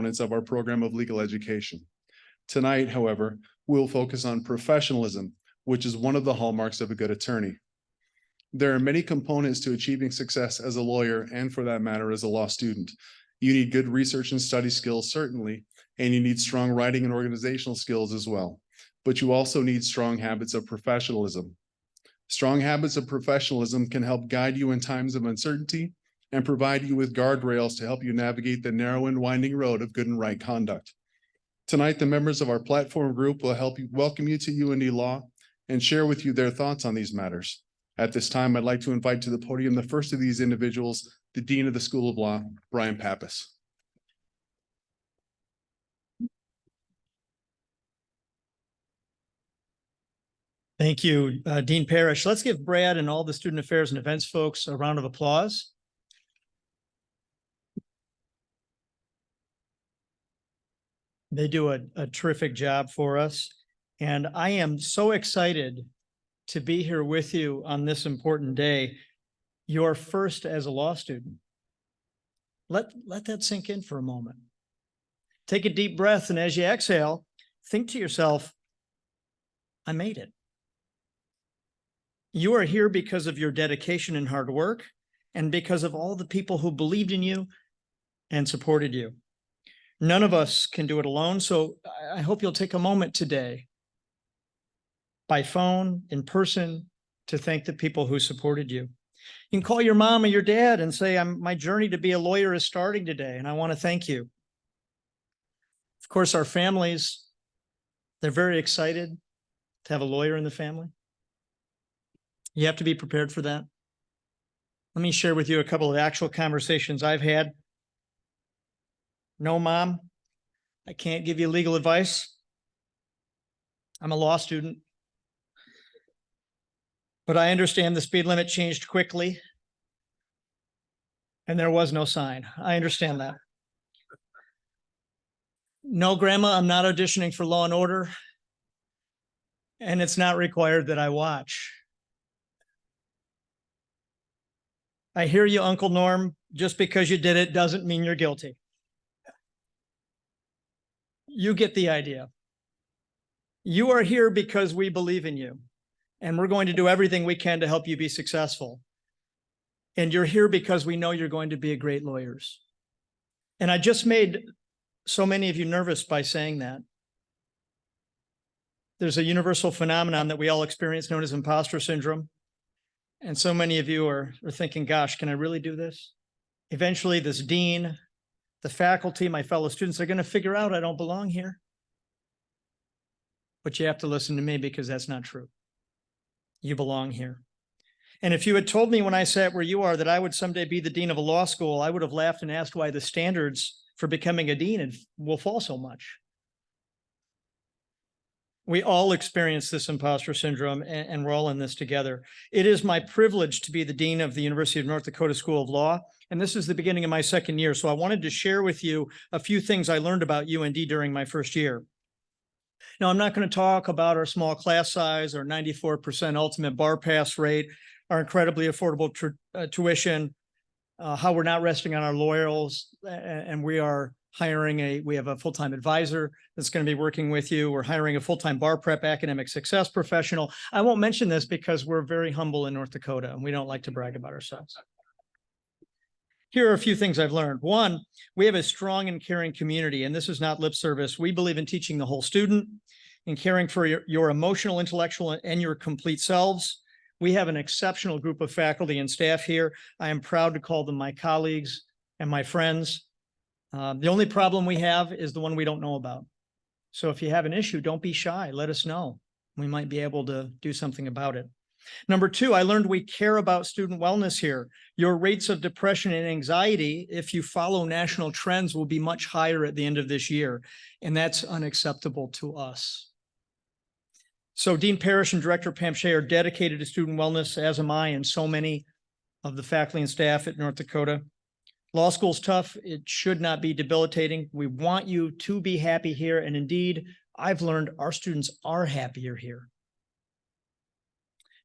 components of our program of legal education. Tonight, however, we'll focus on professionalism, which is one of the hallmarks of a good attorney. There are many components to achieving success as a lawyer and, for that matter, as a law student. You need good research and study skills, certainly, and you need strong writing and organizational skills as well. But you also need strong habits of professionalism. Strong habits of professionalism can help guide you in times of uncertainty and provide you with guardrails to help you navigate the narrow and winding road of good and right conduct. Tonight, the members of our platform group will help you welcome you to UND Law and share with you their thoughts on these matters. At this time, I'd like to invite to the podium the first of these individuals, the Dean of the School of Law, Brian Pappas. Thank you, Dean Parrish. Let's give Brad and all the student affairs and events folks a round of applause. They do a terrific job for us. And I am so excited to be here with you on this important day, your first as a law student. Let that sink in for a moment. Take a deep breath, and as you exhale, think to yourself, I made it. You are here because of your dedication and hard work, and because of all the people who believed in you and supported you. None of us can do it alone, so I hope you'll take a moment today, by phone, in person, to thank the people who supported you. You can call your mom or your dad and say, my journey to be a lawyer is starting today, and I want to thank you. Of course, our families, they're very excited to have a lawyer in the family. You have to be prepared for that. Let me share with you a couple of actual conversations I've had. No, Mom, I can't give you legal advice. I'm a law student. But I understand the speed limit changed quickly, and there was no sign. I understand that. No, Grandma, I'm not auditioning for Law and Order, and it's not required that I watch. I hear you, Uncle Norm. Just because you did it doesn't mean you're guilty. You get the idea. You are here because we believe in you, and we're going to do everything we can to help you be successful. And you're here because we know you're going to be a great lawyers. And I just made so many of you nervous by saying that. There's a universal phenomenon that we all experience known as imposter syndrome. And so many of you are thinking, gosh, can I really do this? Eventually, this dean, the faculty, my fellow students are going to figure out I don't belong here. But you have to listen to me because that's not true. You belong here. And if you had told me when I sat where you are that I would someday be the dean of a law school, I would have laughed and asked why the standards for becoming a dean will fall so much. We all experience this imposter syndrome, and we're all in this together. It is my privilege to be the dean of the University of North Dakota School of Law, and this is the beginning of my second year. So I wanted to share with you a few things I learned about UND during my first year. Now, I'm not going to talk about our small class size, our 94% ultimate bar pass rate, our incredibly affordable tuition, how we're not resting on our laurels, and we are hiring we have a full-time advisor that's going to be working with you. We're hiring a full-time bar prep academic success professional. I won't mention this because we're very humble in North Dakota and we don't like to brag about ourselves. Here are a few things I've learned. One, we have a strong and caring community, and this is not lip service. We believe in teaching the whole student and caring for your emotional, intellectual, and your complete selves. We have an exceptional group of faculty and staff here. I am proud to call them my colleagues and my friends. The only problem we have is the one we don't know about. So if you have an issue, don't be shy. Let us know. We might be able to do something about it. Number two, I learned we care about student wellness here. Your rates of depression and anxiety, if you follow national trends, will be much higher at the end of this year. And that's unacceptable to us. So Dean Parrish and Director Pam Shea are dedicated to student wellness, as am I, and so many of the faculty and staff at North Dakota. Law school's tough. It should not be debilitating. We want you to be happy here. And indeed, I've learned our students are happier here.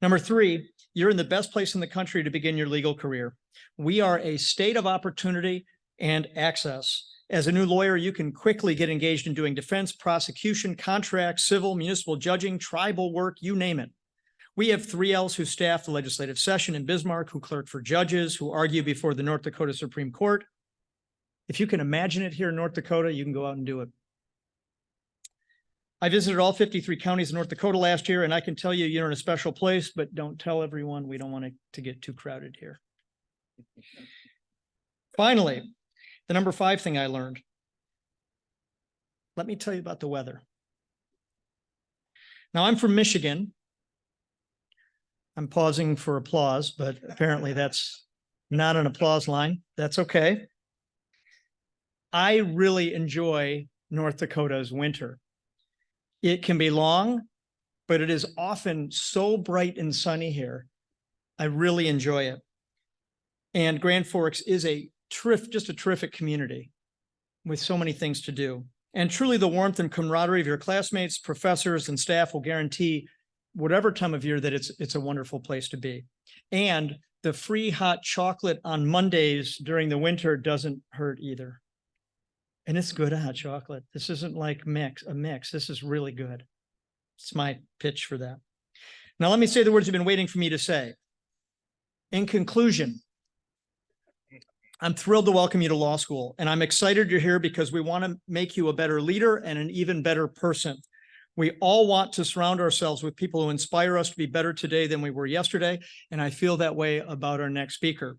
Number three, you're in the best place in the country to begin your legal career. We are a state of opportunity and access. As a new lawyer, you can quickly get engaged in doing defense, prosecution, contract, civil, municipal judging, tribal work, you name it. We have 3Ls who staff the legislative session in Bismarck, who clerk for judges, who argue before the North Dakota Supreme Court. If you can imagine it here in North Dakota, you can go out and do it. I visited all 53 counties in North Dakota last year, and I can tell you, you're in a special place, but don't tell everyone. We don't want it to get too crowded here. Finally, the number 5 thing I learned. Let me tell you about the weather. Now, I'm from Michigan. I'm pausing for applause, but apparently that's not an applause line. That's okay. I really enjoy North Dakota's winter. It can be long, but it is often so bright and sunny here. I really enjoy it. And Grand Forks is just a terrific community with so many things to do. And truly the warmth and camaraderie of your classmates, professors, and staff will guarantee whatever time of year that it's a wonderful place to be. And the free hot chocolate on Mondays during the winter doesn't hurt either. And it's good hot chocolate. This isn't like a mix. This is really good. It's my pitch for that. Now, let me say the words you've been waiting for me to say. In conclusion, I'm thrilled to welcome you to law school, and I'm excited you're here because we want to make you a better leader and an even better person. We all want to surround ourselves with people who inspire us to be better today than we were yesterday, and I feel that way about our next speaker.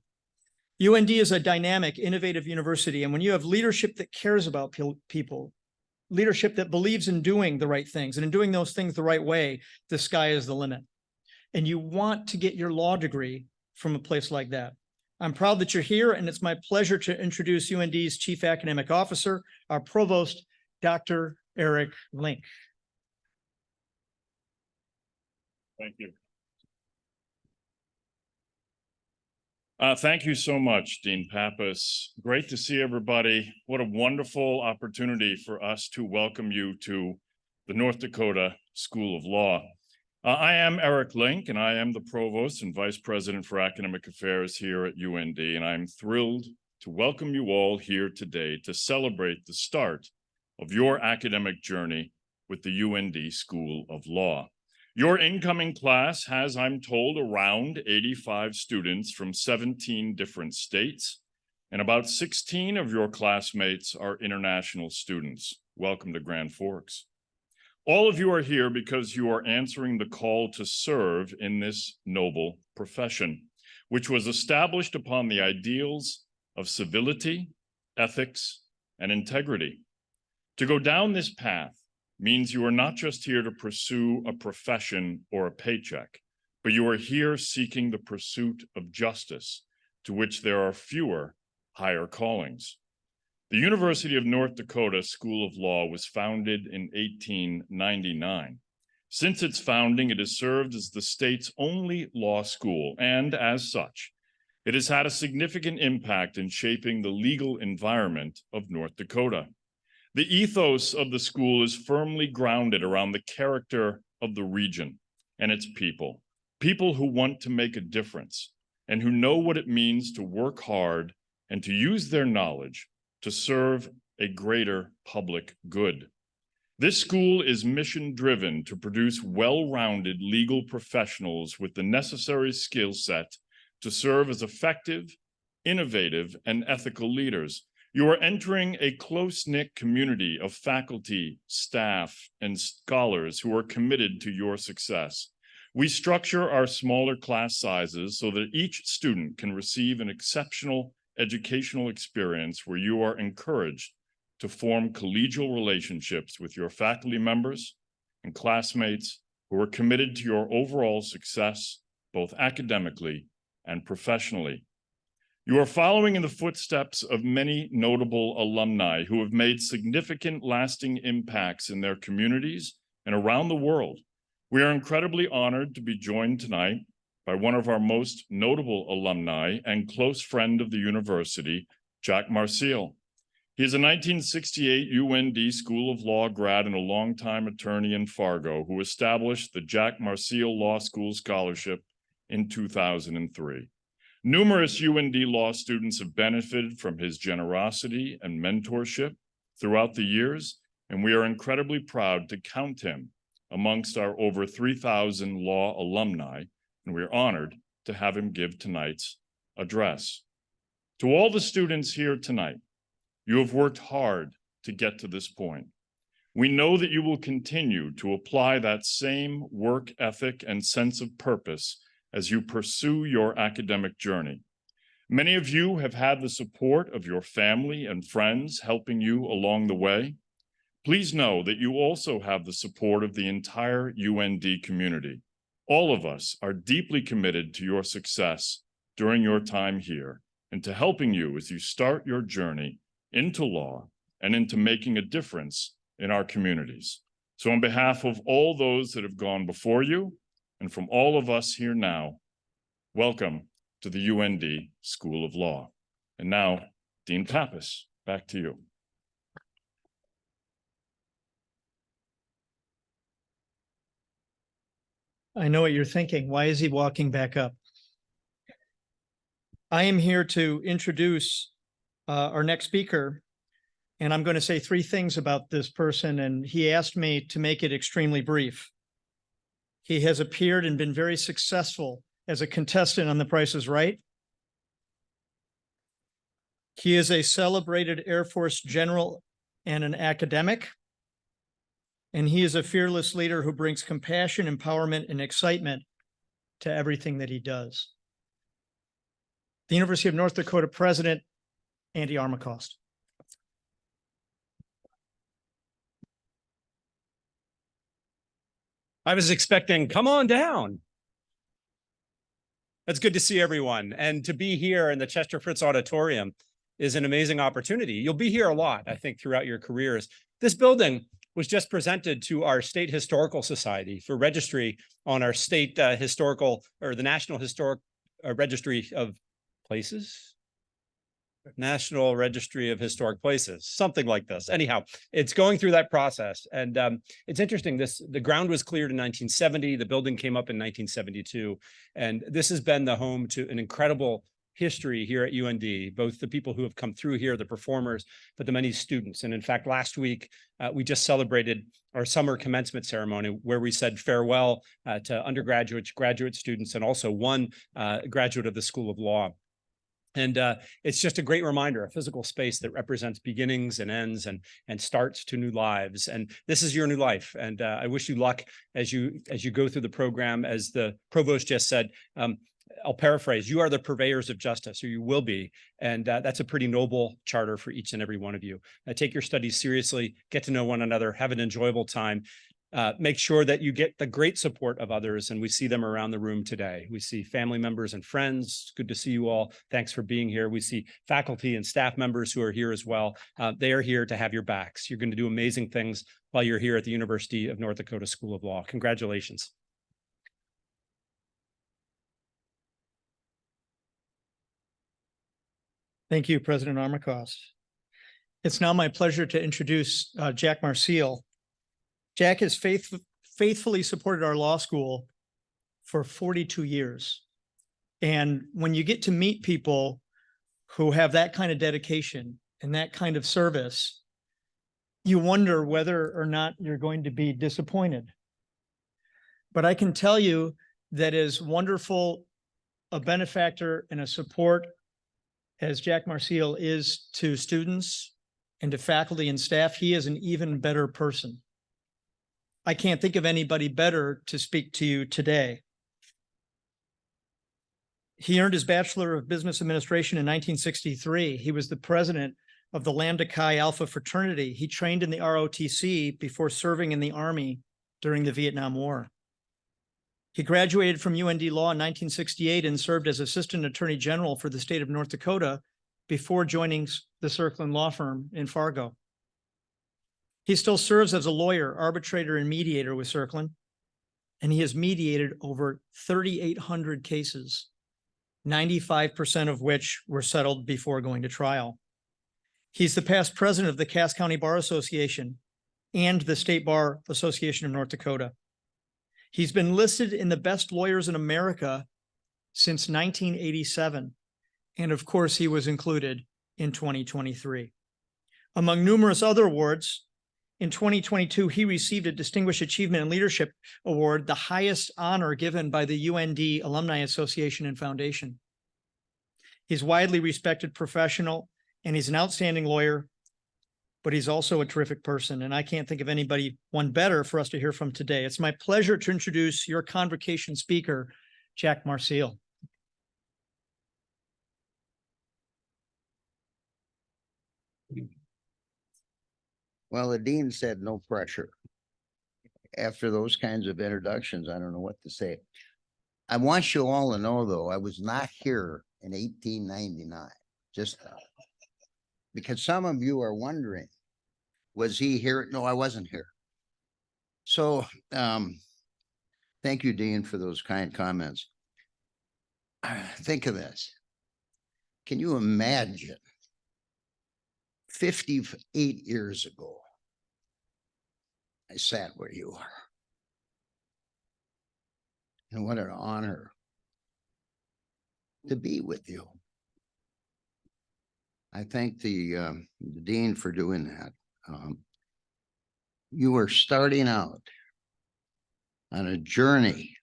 UND is a dynamic, innovative university, and when you have leadership that cares about people, leadership that believes in doing the right things and in doing those things the right way, the sky is the limit. And you want to get your law degree from a place like that. I'm proud that you're here, and it's my pleasure to introduce UND's Chief Academic Officer, our Provost, Dr. Eric Link. Thank you. Thank you so much, Dean Pappas. Great to see everybody. What a wonderful opportunity for us to welcome you to the North Dakota School of Law. I am Eric Link, and I am the Provost and Vice President for Academic Affairs here at UND, and I'm thrilled to welcome you all here today to celebrate the start of your academic journey with the UND School of Law. Your incoming class has, I'm told, around 85 students from 17 different states, and about 16 of your classmates are international students. Welcome to Grand Forks. All of you are here because you are answering the call to serve in this noble profession, which was established upon the ideals of civility, ethics, and integrity. To go down this path means you are not just here to pursue a profession or a paycheck, but you are here seeking the pursuit of justice, to which there are fewer higher callings. The University of North Dakota School of Law was founded in 1899. Since its founding, it has served as the state's only law school, and as such, it has had a significant impact in shaping the legal environment of North Dakota. The ethos of the school is firmly grounded around the character of the region and its people, people who want to make a difference and who know what it means to work hard and to use their knowledge to serve a greater public good. This school is mission-driven to produce well-rounded legal professionals with the necessary skill set to serve as effective, innovative, and ethical leaders. You are entering a close-knit community of faculty, staff, and scholars who are committed to your success. We structure our smaller class sizes so that each student can receive an exceptional educational experience where you are encouraged to form collegial relationships with your faculty members and classmates who are committed to your overall success, both academically and professionally. You are following in the footsteps of many notable alumni who have made significant lasting impacts in their communities and around the world. We are incredibly honored to be joined tonight by one of our most notable alumni and close friend of the university, Jack Marseille. He is a 1968 UND School of Law grad and a longtime attorney in Fargo who established the Jack Marseille Law School Scholarship in 2003. Numerous UND law students have benefited from his generosity and mentorship throughout the years, and we are incredibly proud to count him amongst our over 3,000 law alumni, and we are honored to have him give tonight's address. To all the students here tonight, you have worked hard to get to this point. We know that you will continue to apply that same work ethic and sense of purpose as you pursue your academic journey. Many of you have had the support of your family and friends helping you along the way. Please know that you also have the support of the entire UND community. All of us are deeply committed to your success during your time here and to helping you as you start your journey into law and into making a difference in our communities. So on behalf of all those that have gone before you and from all of us here now, welcome to the UND School of Law. And now, Dean Pappas, back to you. I know what you're thinking. Why is he walking back up? I am here to introduce our next speaker, and I'm going to say three things about this person, and he asked me to make it extremely brief. He has appeared and been very successful as a contestant on The Price is Right. He is a celebrated Air Force general and an academic. And he is a fearless leader who brings compassion, empowerment, and excitement to everything that he does. The University of North Dakota President, Andy Armacost. I was expecting, come on down. It's good to see everyone. And to be here in the Chester Fritz Auditorium is an amazing opportunity. You'll be here a lot, I think, throughout your careers. This building was just presented to our State Historical Society for registry on our state historical, or the National Historic Registry of Places? National Registry of Historic Places, something like this. Anyhow, it's going through that process. And it's interesting, the ground was cleared in 1970, the building came up in 1972, and this has been the home to an incredible history here at UND, both the people who have come through here, the performers, but the many students. And in fact, last week, we just celebrated our summer commencement ceremony where we said farewell to undergraduates, graduate students, and also one graduate of the School of Law. And it's just a great reminder, a physical space that represents beginnings and ends and starts to new lives. And this is your new life. And I wish you luck as you go through the program. As the provost just said, I'll paraphrase, you are the purveyors of justice, or you will be. And that's a pretty noble charter for each and every one of you. Take your studies seriously, get to know one another, have an enjoyable time. Make sure that you get the great support of others, and we see them around the room today. We see family members and friends. Good to see you all. Thanks for being here. We see faculty and staff members who are here as well. They are here to have your backs. You're going to do amazing things while you're here at the University of North Dakota School of Law. Congratulations. Thank you, President Armacost. It's now my pleasure to introduce Jack Marseille. Jack has faithfully supported our law school for 42 years. And when you get to meet people who have that kind of dedication and that kind of service, you wonder whether or not you're going to be disappointed. But I can tell you that as wonderful a benefactor and a support as Jack Marseille is to students and to faculty and staff, he is an even better person. I can't think of anybody better to speak to you today. He earned his Bachelor of Business Administration in 1963. He was the president of the Lambda Chi Alpha fraternity. He trained in the ROTC before serving in the Army during the Vietnam War. He graduated from UND Law in 1968 and served as Assistant Attorney General for the state of North Dakota before joining the Circlin Law Firm in Fargo. He still serves as a lawyer, arbitrator, and mediator with Circlin, and he has mediated over 3,800 cases, 95% of which were settled before going to trial. He's the past president of the Cass County Bar Association and the State Bar Association of North Dakota. He's been listed in the best lawyers in America since 1987. And of course, he was included in 2023. Among numerous other awards, in 2022, he received a Distinguished Achievement in Leadership Award, the highest honor given by the UND Alumni Association and Foundation. He's widely respected professional, and he's an outstanding lawyer, but he's also a terrific person. And I can't think of one better for us to hear from today. It's my pleasure to introduce your convocation speaker, Jack Marseille. Well, the dean said no pressure. After those kinds of introductions, I don't know what to say. I want you all to know, though, I was not here in 1899, just because some of you are wondering, was he here? No, I wasn't here. So thank you, Dean, for those kind comments. Think of this. Can you imagine 58 years ago, I sat where you are. And what an honor to be with you. I thank the dean for doing that. You are starting out on a journey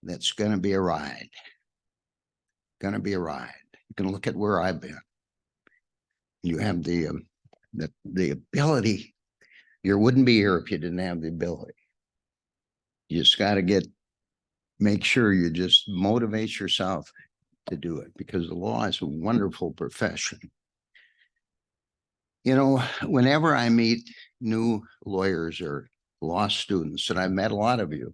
that's going to be a ride. Going to be a ride. You can look at where I've been. You have the ability. You wouldn't be here if you didn't have the ability. You just got to make sure you just motivate yourself to do it, because the law is a wonderful profession. You know, whenever I meet new lawyers or law students, and I've met a lot of you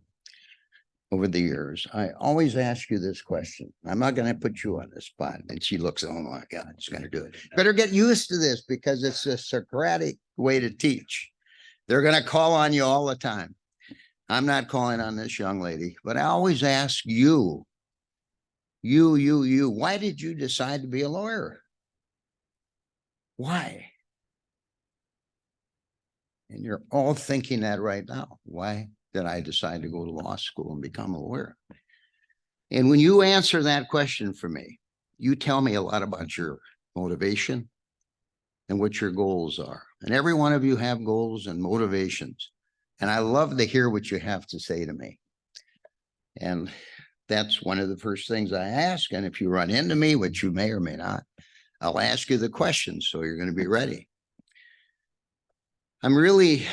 over the years, I always ask you this question. I'm not going to put you on the spot. And she looks, oh my God, she's going to do it. Better get used to this, because it's a Socratic way to teach. They're going to call on you all the time. I'm not calling on this young lady, but I always ask you, why did you decide to be a lawyer? Why? And you're all thinking that right now. Why did I decide to go to law school and become a lawyer? And when you answer that question for me, you tell me a lot about your motivation and what your goals are. And every one of you have goals and motivations. And I love to hear what you have to say to me. And that's one of the first things I ask. And if you run into me, which you may or may not, I'll ask you the questions, so you're going to be ready. I'm really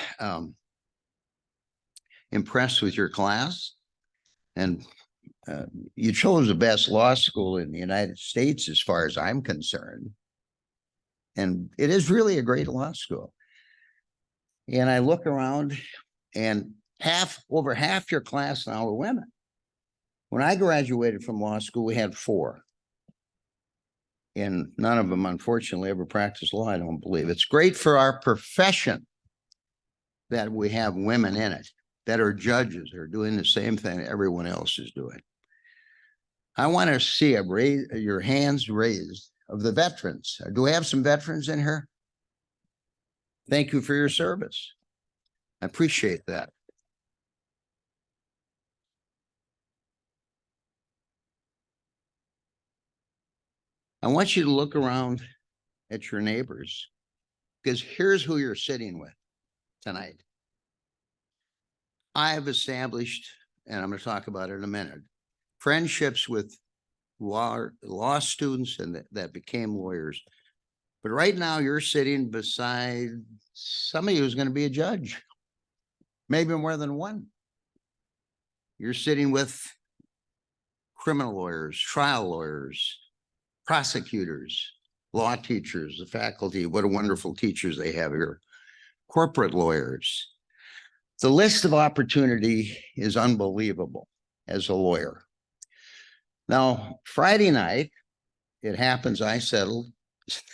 impressed with your class. And you chose the best law school in the United States, as far as I'm concerned. And it is really a great law school. And I look around, and over half your class now are women. When I graduated from law school, we had 4. And none of them, unfortunately, ever practiced law, I don't believe. It's great for our profession that we have women in it, that are judges, are doing the same thing everyone else is doing. I want to see your hands raised of the veterans. Do we have some veterans in here? Thank you for your service. I appreciate that. I want you to look around at your neighbors, because here's who you're sitting with tonight. I have established, and I'm going to talk about it in a minute, friendships with law students and that became lawyers. But right now you're sitting beside somebody who's going to be a judge, maybe more than one. You're sitting with criminal lawyers, trial lawyers, prosecutors, law teachers, the faculty. What a wonderful teachers they have here. Corporate lawyers. The list of opportunity is unbelievable as a lawyer. Now, Friday night, it happens I settled.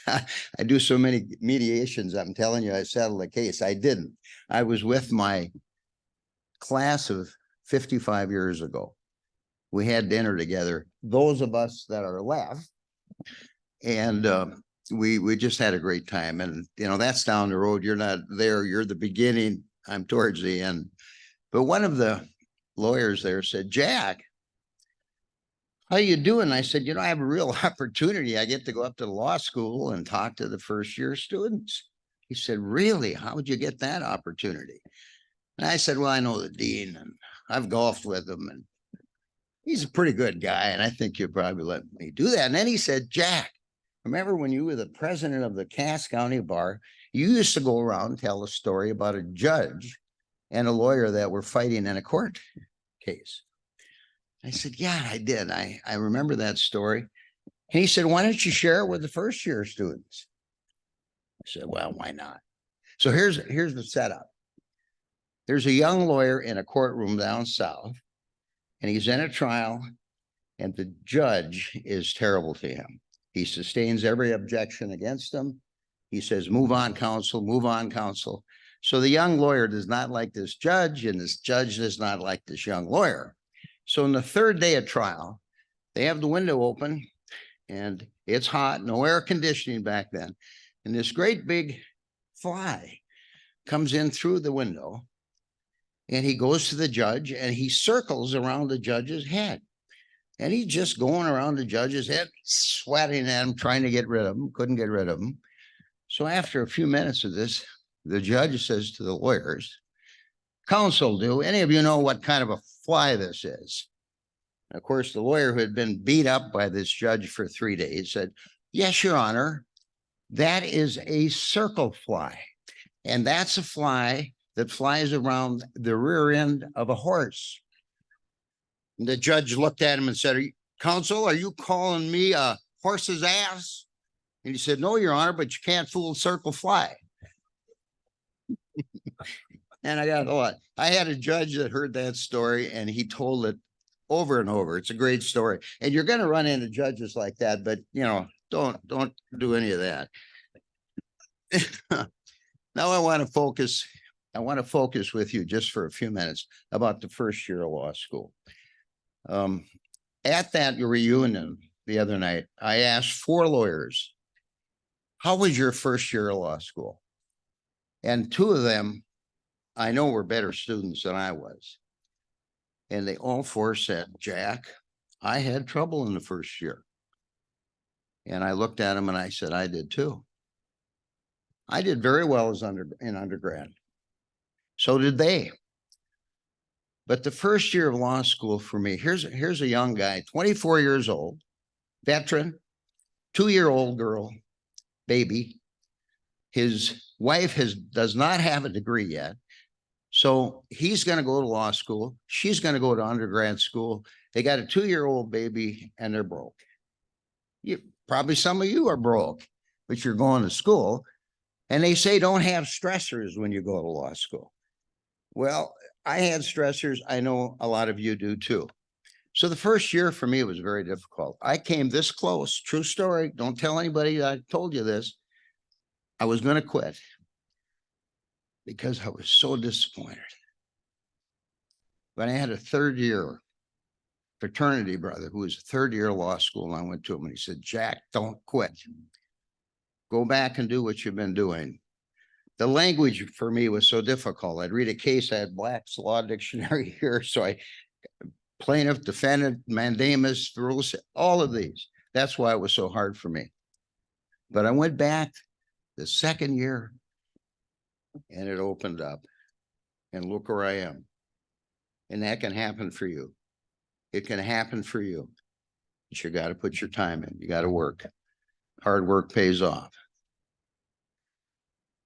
I do so many mediations, I'm telling you, I settled a case. I didn't. I was with my class of 55 years ago. We had dinner together, those of us that are left. And we just had a great time. And, you know, that's down the road. You're not there. You're the beginning. I'm towards the end. But one of the lawyers there said, Jack, how you doing? I said, I have a real opportunity. I get to go up to the law school and talk to the first year students. He said, really? How would you get that opportunity? And I said, well, I know the dean and I've golfed with him and he's a pretty good guy. And I think you'll probably let me do that. And then he said, Jack, remember when you were the president of the Cass County Bar, you used to go around and tell a story about a judge and a lawyer that were fighting in a court case. I said, yeah, I did. I remember that story. And he said, why don't you share it with the first year students? I said, well, why not? So here's the setup. There's a young lawyer in a courtroom down south, and he's in a trial, and the judge is terrible to him. He sustains every objection against him. He says, move on, counsel, move on, counsel. So the young lawyer does not like this judge, and this judge does not like this young lawyer. So on the third day of trial, they have the window open, and it's hot, no air conditioning back then. And this great big fly comes in through the window, and he goes to the judge, and he circles around the judge's head. And he's just going around the judge's head, sweating at him, trying to get rid of him, couldn't get rid of him. So after a few minutes of this, the judge says to the lawyers, counsel, do any of you know what kind of a fly this is? And of course, the lawyer who had been beat up by this judge for 3 days said, yes, your honor, that is a circle fly. And that's a fly that flies around the rear end of a horse. And the judge looked at him and said, counsel, are you calling me a horse's ass? And he said, no, your honor, but you can't fool a circle fly. And I got a lot. I had a judge that heard that story and he told it over and over. It's a great story. And you're going to run into judges like that, but don't do any of that. Now I want to focus with you just for a few minutes about the first year of law school. At that reunion the other night, I asked 4 lawyers, how was your first year of law school? And 2 of them I know were better students than I was. And they all 4 said, Jack, I had trouble in the first year. And I looked at them and I said, I did too. I did very well as in undergrad. So did they. But the first year of law school for me, here's a young guy, 24 years old, veteran, 2-year-old girl, baby. His wife does not have a degree yet. So he's going to go to law school. She's going to go to undergrad school. They got a 2-year-old baby and they're broke. Probably some of you are broke, but you're going to school. And they say don't have stressors when you go to law school. Well, I had stressors. I know a lot of you do too. So the first year for me was very difficult. I came this close, true story. Don't tell anybody I told you this. I was going to quit because I was so disappointed. But I had a 3rd-year fraternity brother who was a 3rd-year law school, and I went to him and he said, Jack, don't quit. Go back and do what you've been doing. The language for me was so difficult. I'd read a case, I had Black's Law Dictionary here, so I plaintiff, defendant, mandamus, rules, all of these. That's why it was so hard for me. But I went back the 2nd year and it opened up. And look where I am. And that can happen for you. It can happen for you. But you got to put your time in. You got to work. Hard work pays off.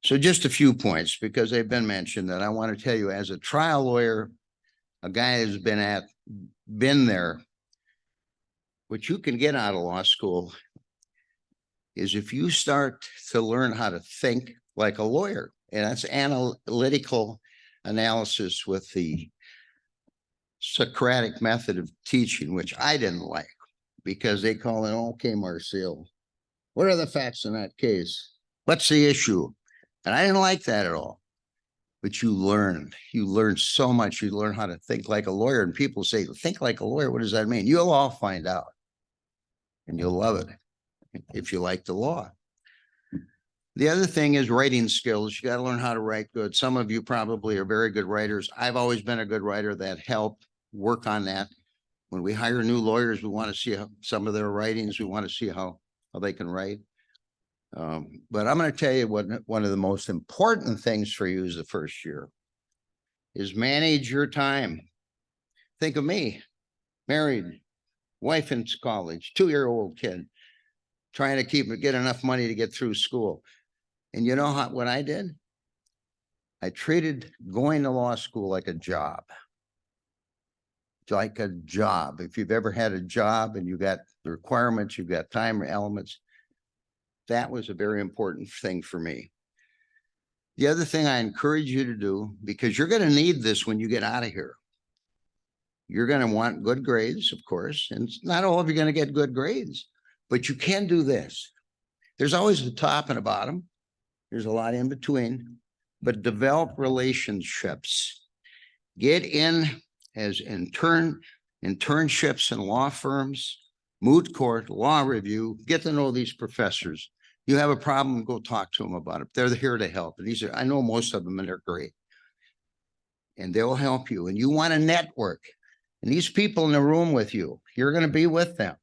So just a few points, because they've been mentioned, that I want to tell you as a trial lawyer, a guy who's been there, what you can get out of law school is if you start to learn how to think like a lawyer, and that's analytical analysis with the Socratic method of teaching, which I didn't like because they call it, okay, Marcel, what are the facts in that case? What's the issue? And I didn't like that at all. But you learn so much. You learn how to think like a lawyer. And people say, think like a lawyer. What does that mean? You'll all find out. And you'll love it if you like the law. The other thing is writing skills. You got to learn how to write good. Some of you probably are very good writers. I've always been a good writer. That helped work on that. When we hire new lawyers, we want to see some of their writings. We want to see how they can write. But I'm going to tell you what one of the most important things for you is the first year is manage your time. Think of me, married, wife in college, 2-year-old kid, trying to get enough money to get through school. And you know what I did? I treated going to law school like a job. Like a job. If you've ever had a job and you got the requirements, you've got time elements, that was a very important thing for me. The other thing I encourage you to do, because you're going to need this when you get out of here. You're going to want good grades, of course, and not all of you are going to get good grades, but you can do this. There's always the top and a bottom. There's a lot in between, but develop relationships. Get in as internships in law firms, moot court, law review, get to know these professors. You have a problem, go talk to them about it. They're here to help. And I know most of them, and they're great. And they'll help you. And you want to network. And these people in the room with you, you're going to be with them.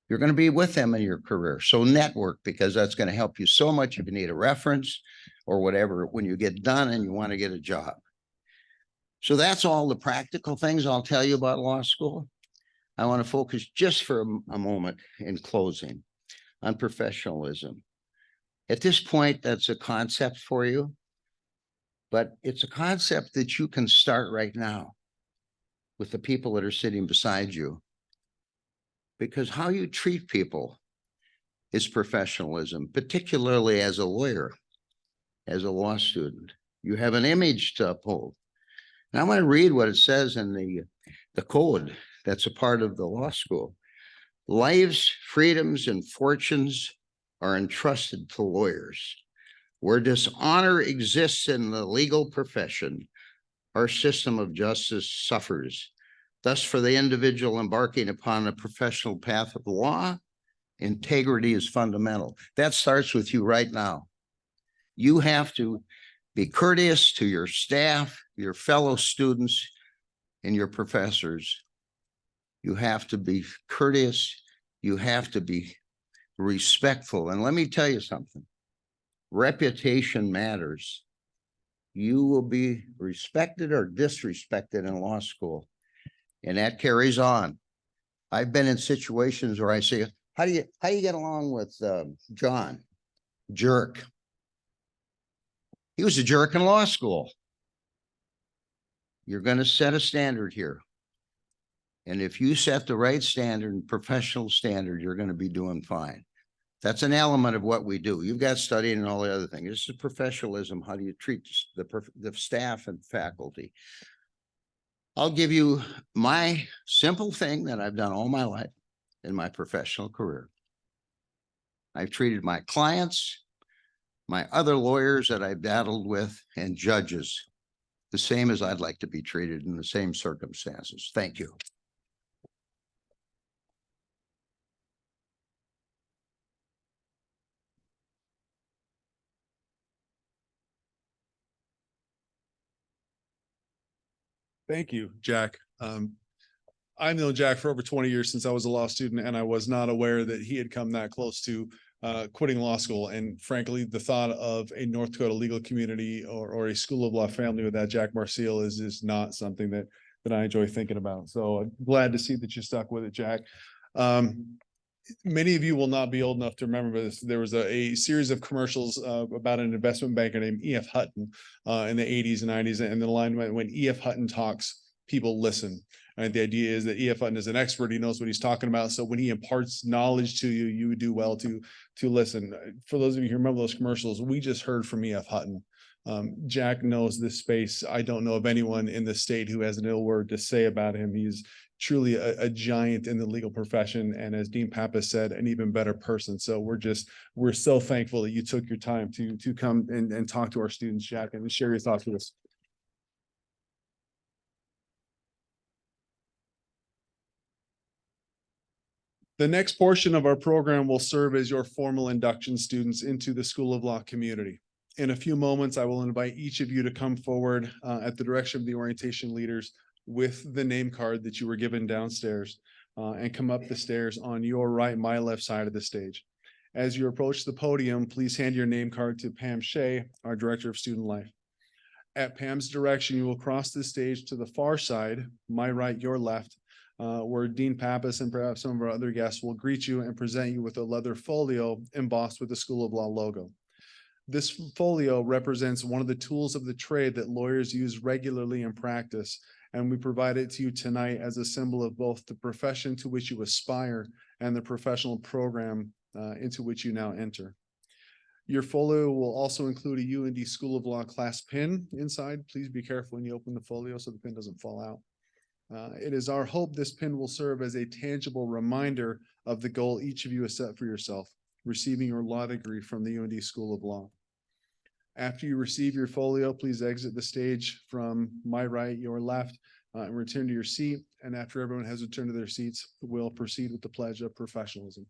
You're going to be with them in your career. So network, because that's going to help you so much if you need a reference or whatever when you get done and you want to get a job. So that's all the practical things I'll tell you about law school. I want to focus just for a moment in closing on professionalism. At this point, that's a concept for you, but it's a concept that you can start right now with the people that are sitting beside you. Because how you treat people is professionalism, particularly as a lawyer, as a law student. You have an image to uphold. And I'm going to read what it says in the code that's a part of the law school. Lives, freedoms, and fortunes are entrusted to lawyers. Where dishonor exists in the legal profession, our system of justice suffers. Thus, for the individual embarking upon a professional path of law, integrity is fundamental. That starts with you right now. You have to be courteous to your staff, your fellow students, and your professors. You have to be courteous. You have to be respectful. And let me tell you something. Reputation matters. You will be respected or disrespected in law school. And that carries on. I've been in situations where I say, how do you get along with John? Jerk. He was a jerk in law school. You're going to set a standard here. And if you set the right standard and professional standard, you're going to be doing fine. That's an element of what we do. You've got studying and all the other things. This is professionalism. How do you treat the staff and faculty? I'll give you my simple thing that I've done all my life in my professional career. I've treated my clients, my other lawyers that I've battled with, and judges the same as I'd like to be treated in the same circumstances. Thank you. Thank you, Jack. I've known Jack for over 20 years since I was a law student, and I was not aware that he had come that close to quitting law school. And frankly, the thought of a North Dakota legal community or a school of law family with that Jack Marcel is not something that I enjoy thinking about. So I'm glad to see that you stuck with it, Jack. Many of you will not be old enough to remember this. There was a series of commercials about an investment banker named E.F. Hutton in the 80s and 90s. And the line went, when E.F. Hutton talks, people listen. And the idea is that E.F. Hutton is an expert. He knows what he's talking about. So when he imparts knowledge to you, you would do well to listen. For those of you who remember those commercials, we just heard from E.F. Hutton. Jack knows this space. I don't know of anyone in the state who has an ill word to say about him. He's truly a giant in the legal profession. And as Dean Pappas said, an even better person. So we're so thankful that you took your time to come and talk to our students, Jack, and share your thoughts with us. The next portion of our program will serve as your formal induction students into the School of Law community. In a few moments, I will invite each of you to come forward at the direction of the orientation leaders with the name card that you were given downstairs and come up the stairs on your right, my left side of the stage. As you approach the podium, please hand your name card to Pam Shea, our Director of Student Life. At Pam's direction, you will cross the stage to the far side, my right, your left, where Dean Pappas and perhaps some of our other guests will greet you and present you with a leather folio embossed with the School of Law logo. This folio represents one of the tools of the trade that lawyers use regularly in practice, and we provide it to you tonight as a symbol of both the profession to which you aspire and the professional program into which you now enter. Your folio will also include a UND School of Law class pin inside. Please be careful when you open the folio so the pin doesn't fall out. It is our hope this pin will serve as a tangible reminder of the goal each of you has set for yourself, receiving your law degree from the UND School of Law. After you receive your folio, please exit the stage from my right, your left, and return to your seat. And after everyone has returned to their seats, we'll proceed with the pledge of professionalism.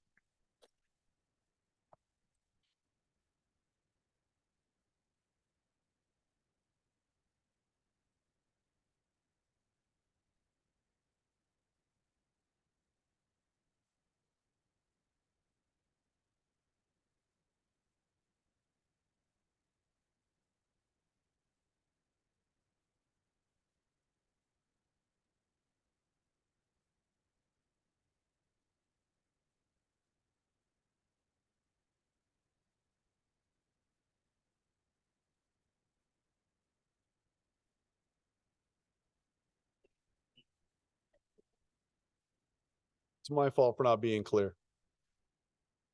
It's my fault for not being clear.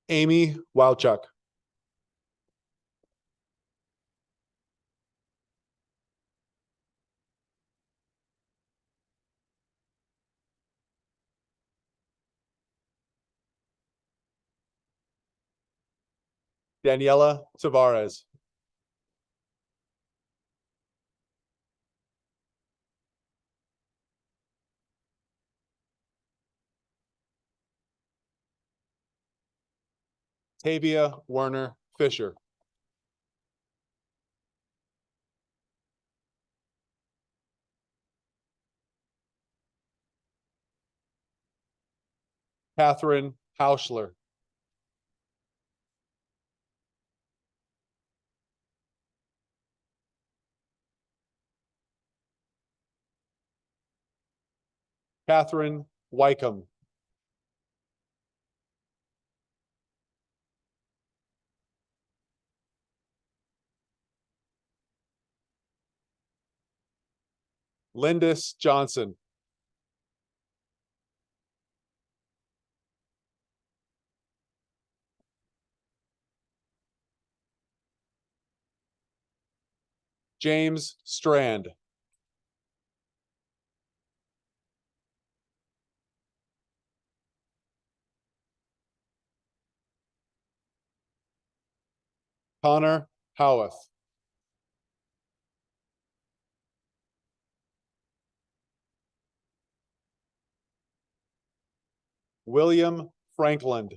Amy Wowchuk. Daniela Tavares. Tavia Werner Fisher. Catherine Hauschler. Catherine Wycombe. Lindis Johnson. James Strand. Connor Howarth. William Frankland.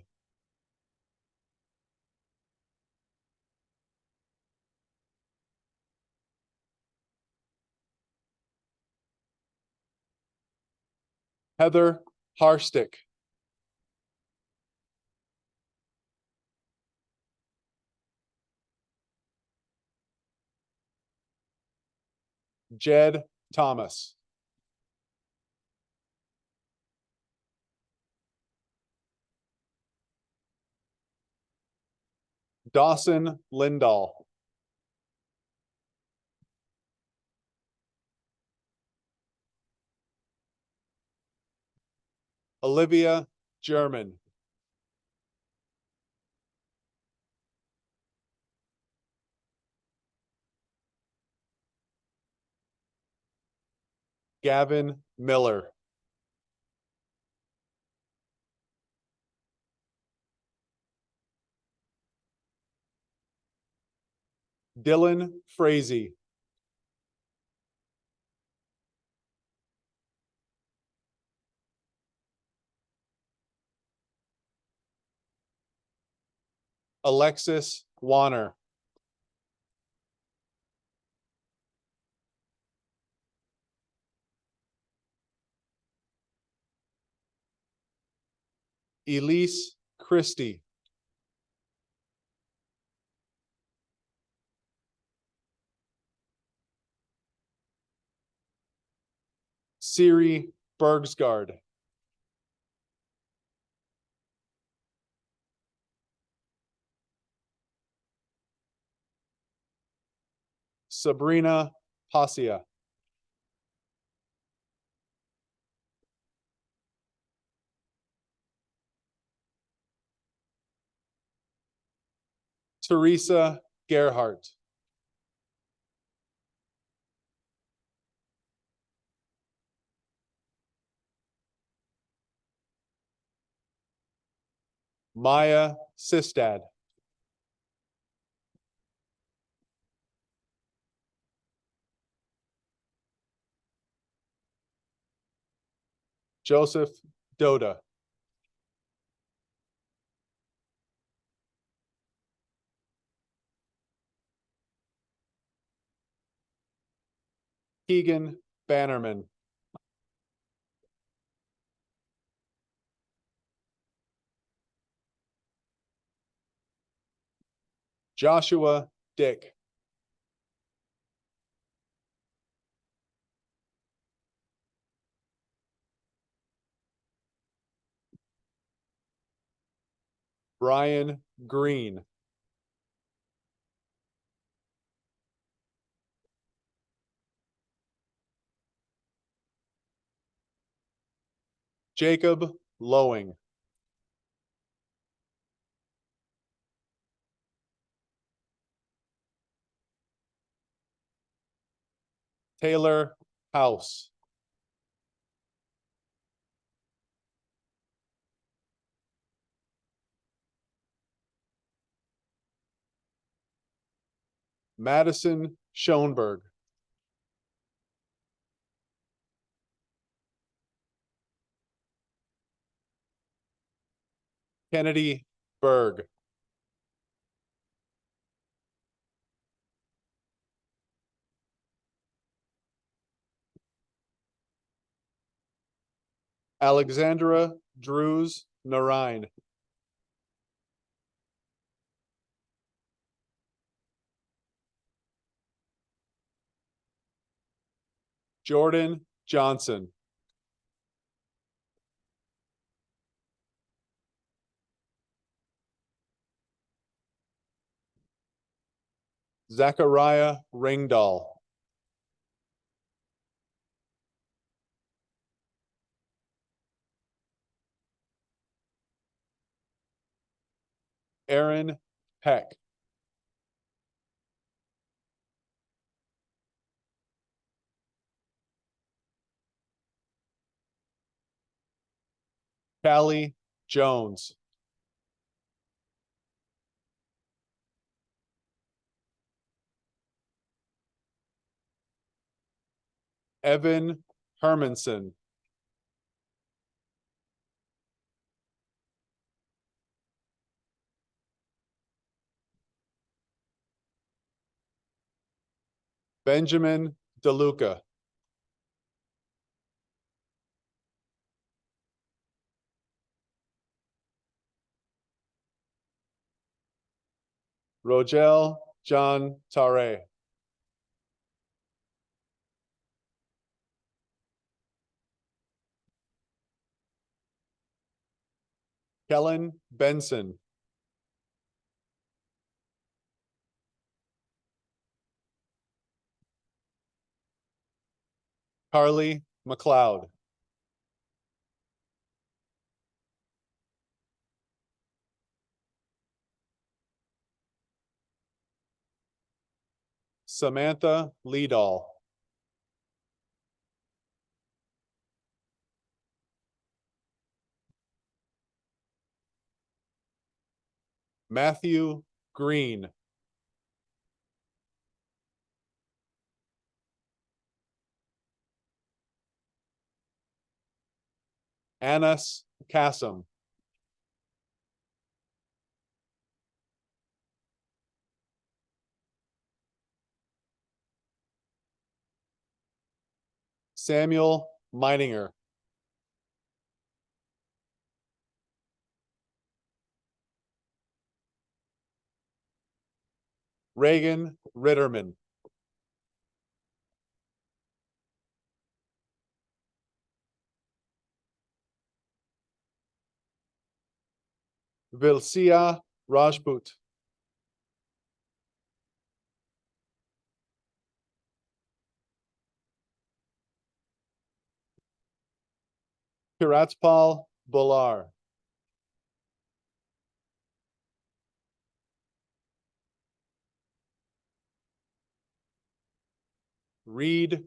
Heather Harstick. Jed Thomas. Dawson Lindahl. Olivia German. Gavin Miller. Dylan Frazee. Alexis Warner. Elise Christie. Siri Bergsgaard. Sabrina Pasia. Teresa Gerhart. Maya Sistad. Joseph Doda. Keegan Bannerman. Joshua Dick. Brian Green. Jacob Lowing. Taylor House. Madison Schoenberg. Kennedy Berg. Alexandra Drews Narine. Jordan Johnson. Zachariah Ringdahl. Aaron Peck. Callie Jones. Evan Hermanson. Benjamin DeLuca. Rogel John Tare. Kellen Benson. Carly McLeod. Samantha Leadall. Matthew Green. Anas Kassam. Samuel Meininger. Reagan Ritterman. Vilsia Rajput. Kiratpal Bolar. Reed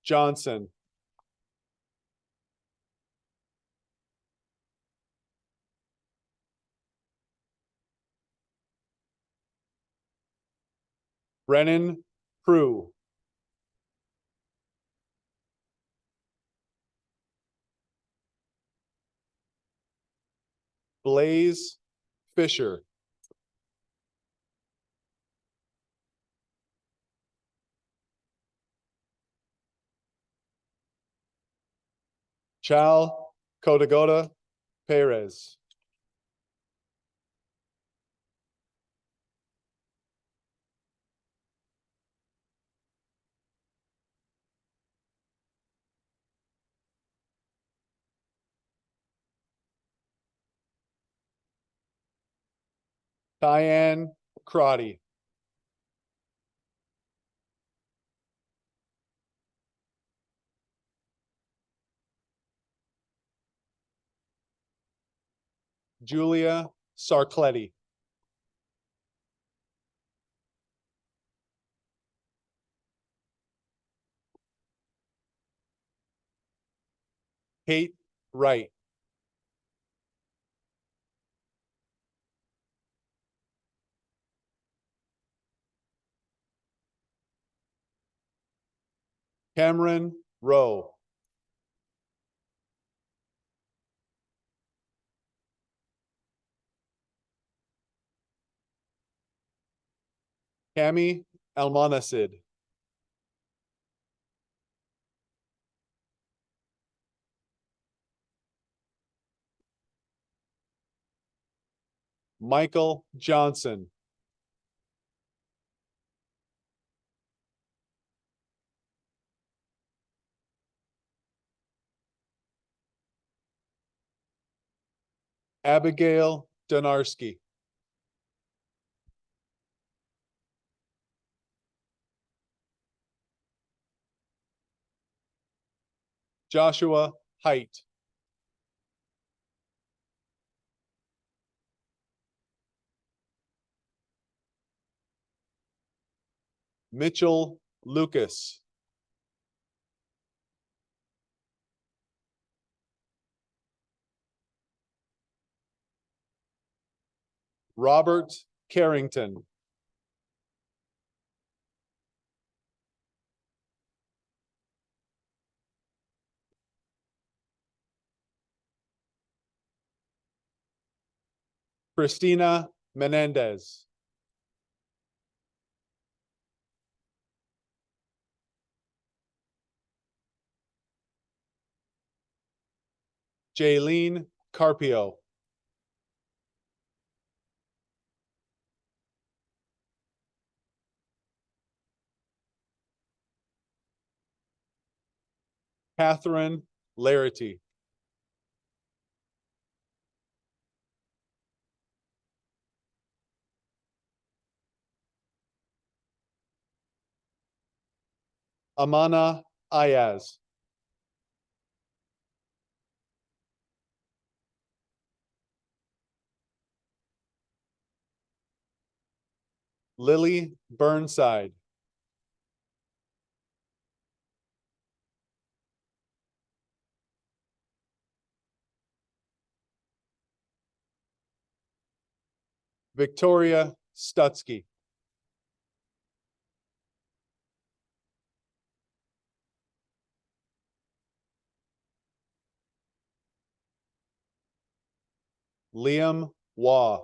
Johnson. Brennan Prue. Blaze Fisher. Chal Kodagoda Perez. Diane Crotty. Julia Sarcletti. Kate Wright. Cameron Rowe. Cami Almonacid. Michael Johnson. Abigail Donarski. Joshua Height. Mitchell Lucas. Robert Carrington. Christina Menendez. Jaylene Carpio. Catherine Larity. Amana Ayaz. Lily Burnside. Victoria Stutsky. Liam Waugh.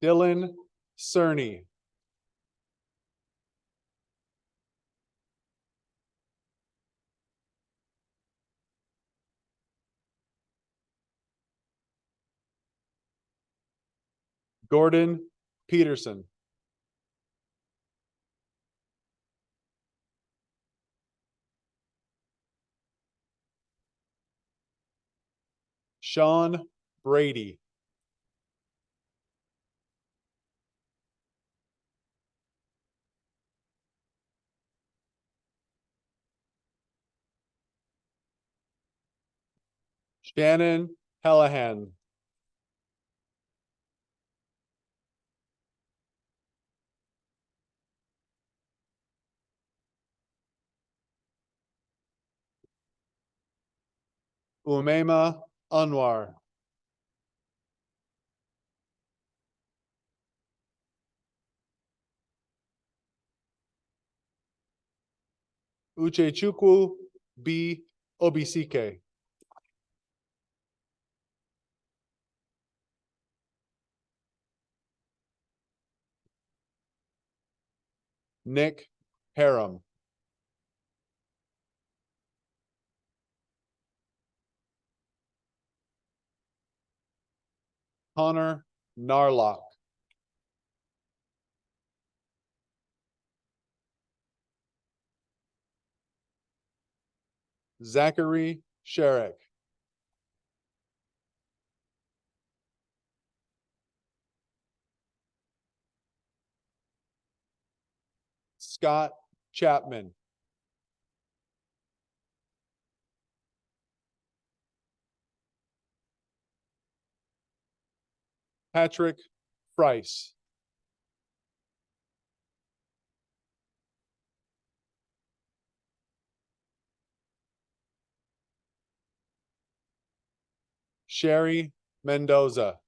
Dylan Cerny. Gordon Peterson. Sean Brady. Shannon Hallahan. Umaima Anwar. Uchechukwu B. Obisike. Nick Harum. Connor Narlock. Zachary Sherrick. Scott Chapman. Patrick Price. Sherry Mendoza.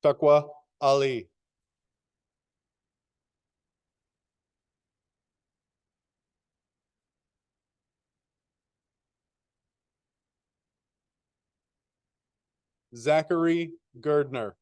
Taqwa Ali. Zachary Girdner.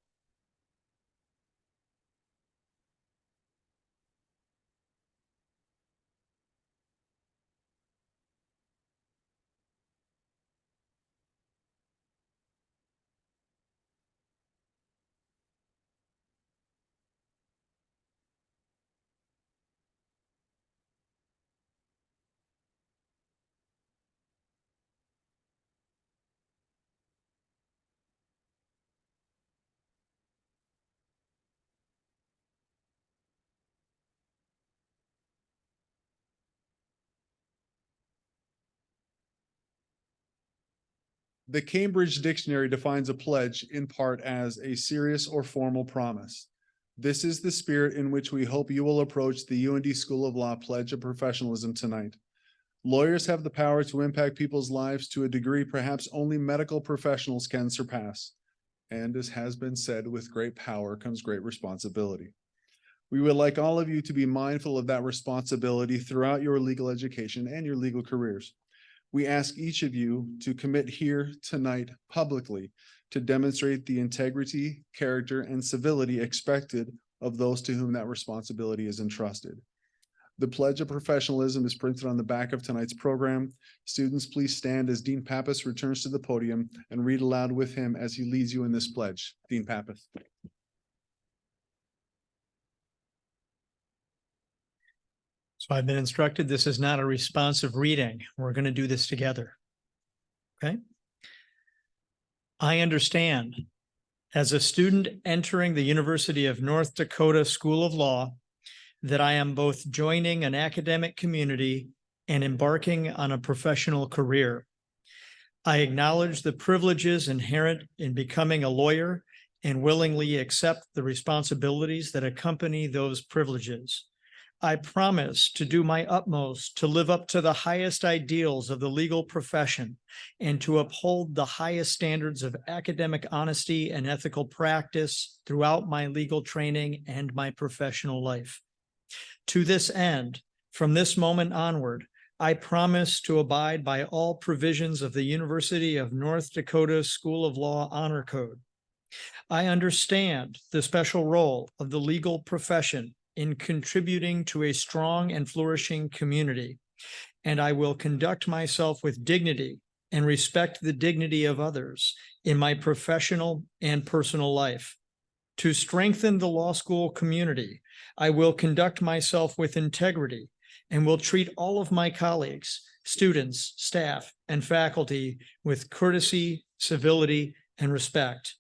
The Cambridge Dictionary defines a pledge in part as a serious or formal promise. This is the spirit in which we hope you will approach the UND School of Law Pledge of Professionalism tonight. Lawyers have the power to impact people's lives to a degree perhaps only medical professionals can surpass. And as has been said, with great power comes great responsibility. We would like all of you to be mindful of that responsibility throughout your legal education and your legal careers. We ask each of you to commit here tonight publicly to demonstrate the integrity, character, and civility expected of those to whom that responsibility is entrusted. The Pledge of Professionalism is printed on the back of tonight's program. Students, please stand as Dean Pappas returns to the podium and read aloud with him as he leads you in this pledge. Dean Pappas. So I've been instructed this is not a responsive reading. We're going to do this together. Okay. I understand, as a student entering the University of North Dakota School of Law, that I am both joining an academic community and embarking on a professional career. I acknowledge the privileges inherent in becoming a lawyer and willingly accept the responsibilities that accompany those privileges. I promise to do my utmost to live up to the highest ideals of the legal profession and to uphold the highest standards of academic honesty and ethical practice throughout my legal training and my professional life. To this end, from this moment onward, I promise to abide by all provisions of the University of North Dakota School of Law Honor Code. I understand the special role of the legal profession in contributing to a strong and flourishing community, and I will conduct myself with dignity and respect the dignity of others in my professional and personal life. To strengthen the law school community, I will conduct myself with integrity and will treat all of my colleagues, students, staff, and faculty with courtesy, civility, and respect.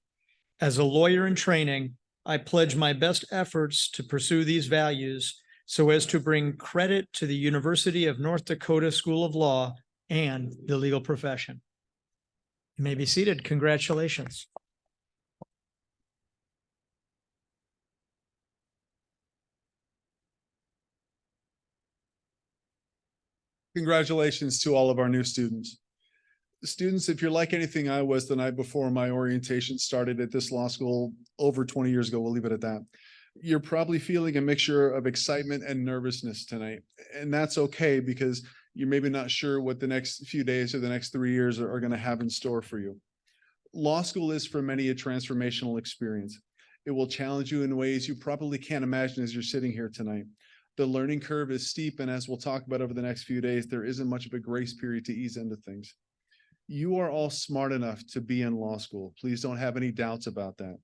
As a lawyer in training, I pledge my best efforts to pursue these values so as to bring credit to the University of North Dakota School of Law and the legal profession. You may be seated. Congratulations. Congratulations to all of our new students. Students, if you're like anything I was the night before my orientation started at this law school over 20 years ago, we'll leave it at that. You're probably feeling a mixture of excitement and nervousness tonight. And that's okay because you're maybe not sure what the next few days or the next 3 years are going to have in store for you. Law school is for many a transformational experience. It will challenge you in ways you probably can't imagine as you're sitting here tonight. The learning curve is steep, and as we'll talk about over the next few days, there isn't much of a grace period to ease into things. You are all smart enough to be in law school. Please don't have any doubts about that.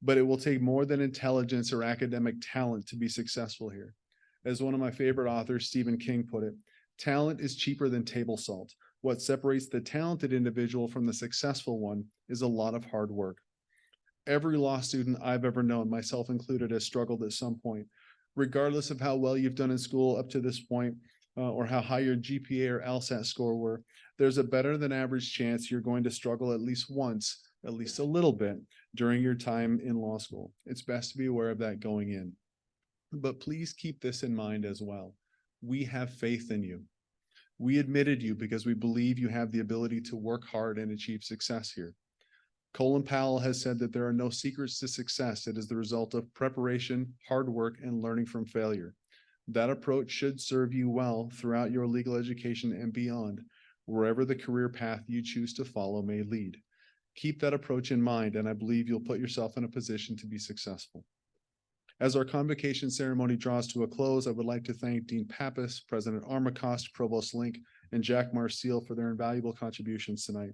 But it will take more than intelligence or academic talent to be successful here. As one of my favorite authors, Stephen King, put it, talent is cheaper than table salt. What separates the talented individual from the successful one is a lot of hard work. Every law student I've ever known, myself included, has struggled at some point. Regardless of how well you've done in school up to this point, or how high your GPA or LSAT score were, there's a better than average chance you're going to struggle at least once, at least a little bit, during your time in law school. It's best to be aware of that going in. But please keep this in mind as well. We have faith in you. We admitted you because we believe you have the ability to work hard and achieve success here. Colin Powell has said that there are no secrets to success. It is the result of preparation, hard work, and learning from failure. That approach should serve you well throughout your legal education and beyond, wherever the career path you choose to follow may lead. Keep that approach in mind, and I believe you'll put yourself in a position to be successful. As our convocation ceremony draws to a close, I would like to thank Dean Pappas, President Armacost, Provost Link, and Jack Marcille for their invaluable contributions tonight.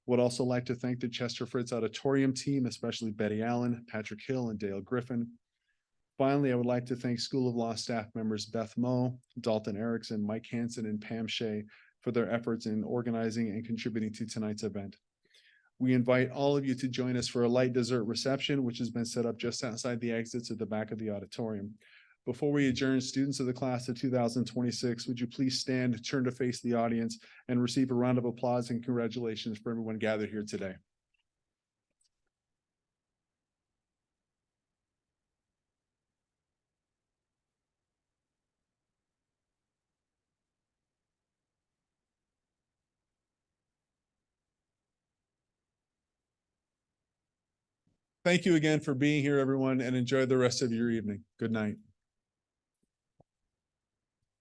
Would also like to thank the Chester Fritz Auditorium team, especially Betty Allen, Patrick Hill, and Dale Griffin. Finally, I would like to thank School of Law staff members Beth Moe, Dalton Erickson, Mike Hansen, and Pam Shea for their efforts in organizing and contributing to tonight's event. We invite all of you to join us for a light dessert reception, which has been set up just outside the exits at the back of the auditorium. Before we adjourn, students of the class of 2026, would you please stand, turn to face the audience, and receive a round of applause and congratulations for everyone gathered here today. Thank you again for being here, everyone, and enjoy the rest of your evening. Good night.